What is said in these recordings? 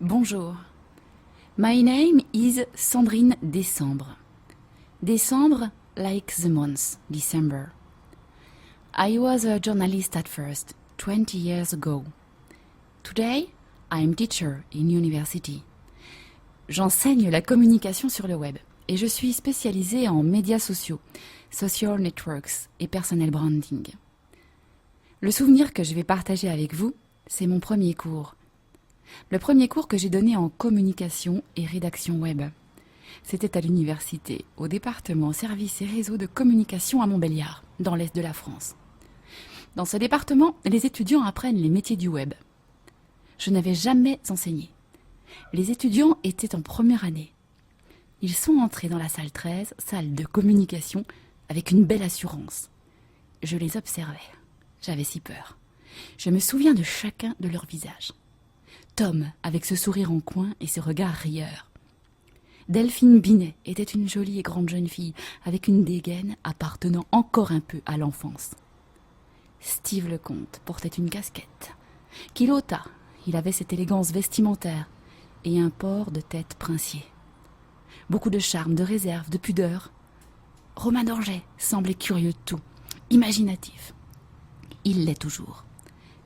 Bonjour. My name is Sandrine Décembre. Décembre like the month, December. I was a journalist at first, 20 years ago. Today, I'm teacher in university. J'enseigne la communication sur le web et je suis spécialisée en médias sociaux, social networks et personal branding. Le souvenir que je vais partager avec vous, c'est mon premier cours. Le premier cours que j'ai donné en communication et rédaction web. C'était à l'université, au département services et réseaux de communication à Montbéliard, dans l'est de la France. Dans ce département, les étudiants apprennent les métiers du web. Je n'avais jamais enseigné. Les étudiants étaient en première année. Ils sont entrés dans la salle 13, salle de communication, avec une belle assurance. Je les observais. J'avais si peur. Je me souviens de chacun de leurs visages. Tom, avec ce sourire en coin et ce regard rieur. Delphine Binet était une jolie et grande jeune fille, avec une dégaine appartenant encore un peu à l'enfance. Steve Lecomte portait une casquette. Qu'il ôta, il avait cette élégance vestimentaire et un port de tête princier. Beaucoup de charme, de réserve, de pudeur. Romain Dorget semblait curieux de tout, imaginatif. Il l'est toujours.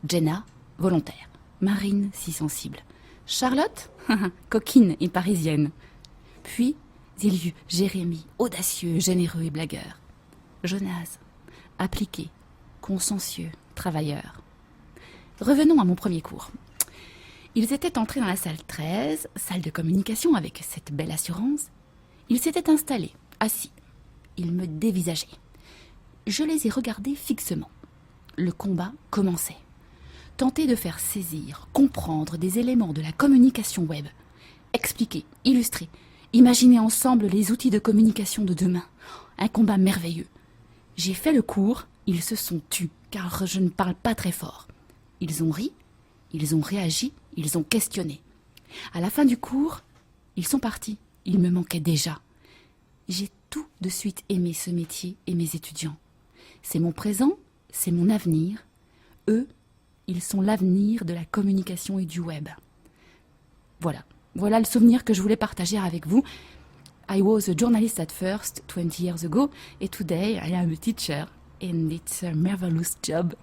Jenna, volontaire. Marine, si sensible. Charlotte, coquine et parisienne. Puis, il y eut Jérémy, audacieux, généreux et blagueur. Jonas, appliqué, consciencieux, travailleur. Revenons à mon premier cours. Ils étaient entrés dans la salle 13, salle de communication avec cette belle assurance. Ils s'étaient installés, assis. Ils me dévisageaient. Je les ai regardés fixement. Le combat commençait. Tenter de faire saisir, comprendre des éléments de la communication web. Expliquer, illustrer, imaginer ensemble les outils de communication de demain. Un combat merveilleux. J'ai fait le cours, ils se sont tus, car je ne parle pas très fort. Ils ont ri, ils ont réagi, ils ont questionné. À la fin du cours, ils sont partis. Ils me manquaient déjà. J'ai tout de suite aimé ce métier et mes étudiants. C'est mon présent, c'est mon avenir. Eux, ils sont l'avenir de la communication et du web. Voilà le souvenir que je voulais partager avec vous. I was a journalist at first, 20 years ago, and today I am a teacher, and it's a marvelous job.